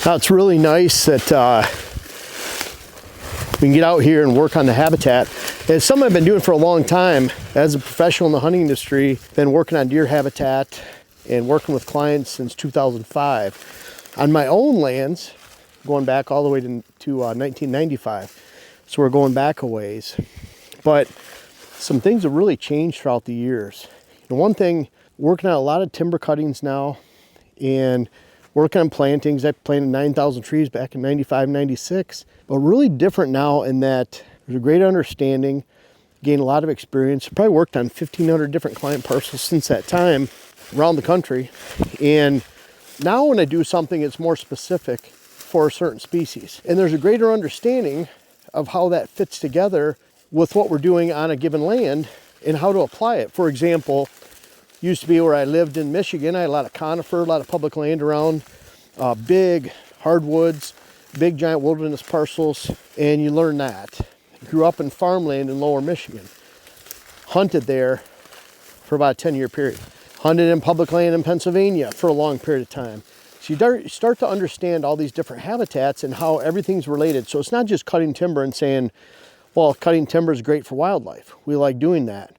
Now it's really nice that we can get out here and work on the habitat. It's something I've been doing for a long time as a professional in the hunting industry. Been working on deer habitat and working with clients since 2005 on my own lands, going back all the way to 1995. So we're going back a ways. But some things have really changed throughout the years. And one thing, working on a lot of timber cuttings now and working on plantings. I planted 9,000 trees back in 95, 96. But really different now in that there's a great understanding, gained a lot of experience. Probably worked on 1,500 different client parcels since that time around the country. And now when I do something, it's more specific for a certain species. And there's a greater understanding of how that fits together with what we're doing on a given land and how to apply it. For example, used to be where I lived in Michigan, I had a lot of conifer, a lot of public land around, big hardwoods, big giant wilderness parcels, and you learn that. Grew up in farmland in lower Michigan. Hunted there for about a 10-year period. Hunted in public land in Pennsylvania for a long period of time. So you start to understand all these different habitats and how everything's related. So it's not just cutting timber and saying, well, cutting timber is great for wildlife. We like doing that.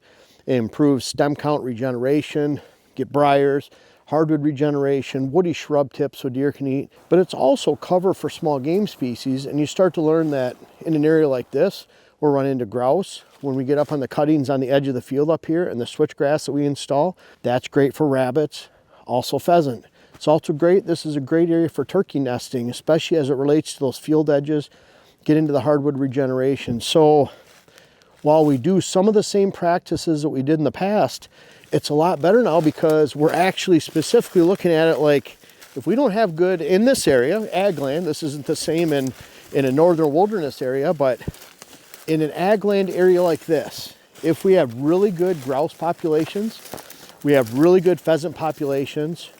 It improves stem count regeneration, get briars, hardwood regeneration, woody shrub tips so deer can eat. But it's also cover for small game species, and you start to learn that in an area like this, we'll run into grouse. When we get up on the cuttings on the edge of the field up here and the switchgrass that we install, that's great for rabbits, also pheasant. It's also great, this is a great area for turkey nesting, especially as it relates to those field edges, get into the hardwood regeneration. So while we do some of the same practices that we did in the past, it's a lot better now because we're actually specifically looking at it like, if we don't have good in this area, ag land, this isn't the same in a northern wilderness area, but in an ag land area like this, if we have really good grouse populations, we have really good pheasant populations,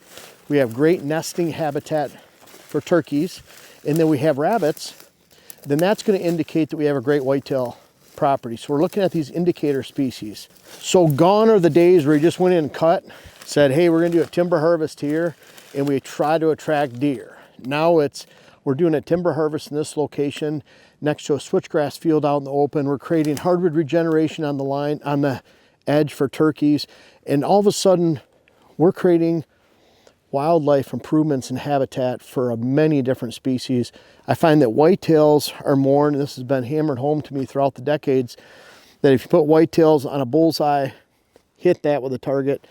we have great nesting habitat for turkeys, and then we have rabbits, then that's going to indicate that we have a great whitetail property. So we're looking at these indicator species. So gone are the days where you just went in and cut, said, hey, we're going to do a timber harvest here, and we try to attract deer. Now we're doing a timber harvest in this location next to a switchgrass field out in the open. We're creating hardwood regeneration on the line, on the edge for turkeys. And all of a sudden, we're creating wildlife improvements in habitat for many different species. I find that whitetails are more, and this has been hammered home to me throughout the decades, that if you put whitetails on a bullseye, hit that with a target,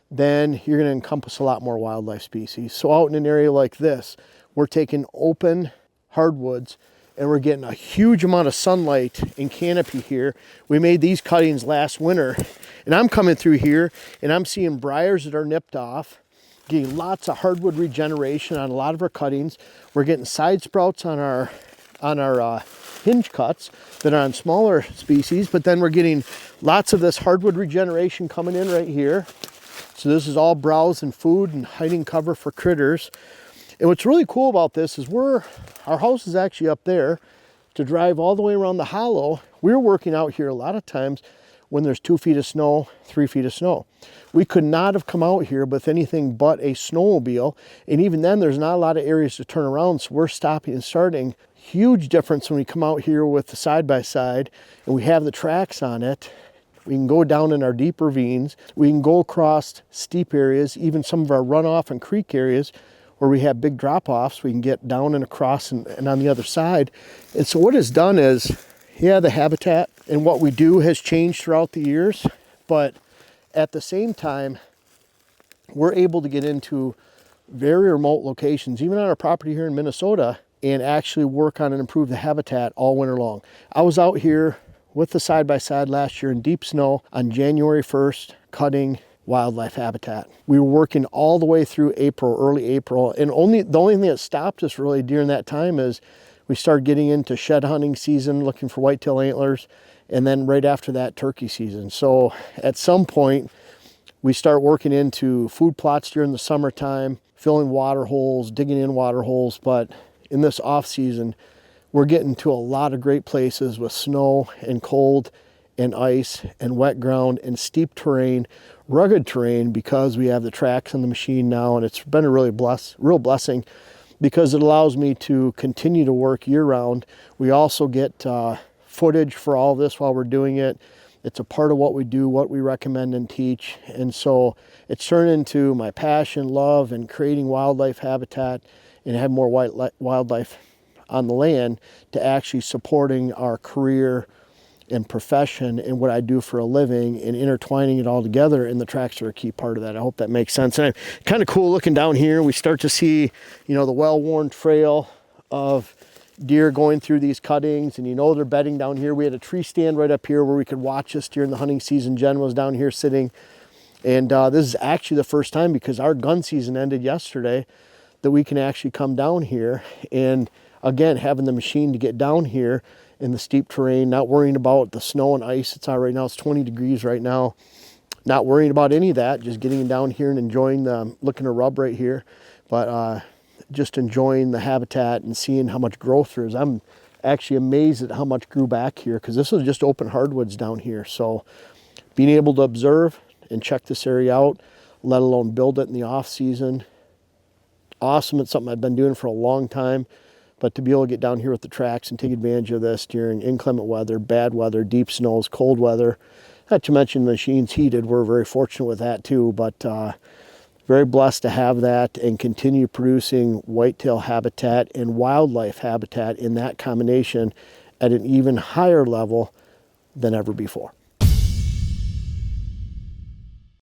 then you're going to encompass a lot more wildlife species. So out in an area like this, we're taking open hardwoods and we're getting a huge amount of sunlight and canopy here. We made these cuttings last winter, and I'm coming through here and I'm seeing briars that are nipped off, getting lots of hardwood regeneration on a lot of our cuttings. We're getting side sprouts on our hinge cuts that are on smaller species, but then we're getting lots of this hardwood regeneration coming in right here. So this is all browse and food and hiding cover for critters. And what's really cool about this is our house is actually up there. To drive all the way around the hollow, we're working out here a lot of times when there's 2 feet of snow, 3 feet of snow. We could not have come out here with anything but a snowmobile. And even then, there's not a lot of areas to turn around. So we're stopping and starting. Huge difference when we come out here with the side-by-side and we have the tracks on it. We can go down in our deep ravines. We can go across steep areas, even some of our runoff and creek areas where we have big drop-offs. We can get down and across and on the other side. And so what it's done is, yeah, the habitat and what we do has changed throughout the years, but at the same time, we're able to get into very remote locations, even on our property here in Minnesota, and actually work on and improve the habitat all winter long. I was out here with the side-by-side last year in deep snow on January 1st, cutting wildlife habitat. We were working all the way through April, early April, and the only thing that stopped us really during that time is we started getting into shed hunting season, looking for whitetail antlers, and then right after that, turkey season. So at some point, we start working into food plots during the summertime, filling water holes, digging in water holes, but in this off season, we're getting to a lot of great places with snow and cold and ice and wet ground and steep terrain, rugged terrain, because we have the tracks on the machine now, and it's been a real blessing. because it allows me to continue to work year round. We also get footage for all this while we're doing it. It's a part of what we do, what we recommend and teach. And so it's turned into my passion, love, and creating wildlife habitat and have more wildlife on the land to actually supporting our career and profession and what I do for a living and intertwining it all together. And the tracks are a key part of that. I hope that makes sense. And kind of cool looking down here. We start to see, you know, the well-worn trail of deer going through these cuttings, and you know they're bedding down here. We had a tree stand right up here where we could watch this during the hunting season. Jen was down here sitting, and this is actually the first time, because our gun season ended yesterday, that we can actually come down here. And again, having the machine to get down here in the steep terrain, not worrying about the snow and ice it's on right now. It's 20 degrees right now. Not worrying about any of that, just getting down here and enjoying the, looking at rub right here. But just enjoying the habitat and seeing how much growth there is. I'm actually amazed at how much grew back here, because this was just open hardwoods down here. So being able to observe and check this area out, let alone build it in the off season, awesome. It's something I've been doing for a long time, but to be able to get down here with the tracks and take advantage of this during inclement weather, bad weather, deep snows, cold weather, not to mention the machine's heated. We're very fortunate with that too, but very blessed to have that and continue producing whitetail habitat and wildlife habitat in that combination at an even higher level than ever before.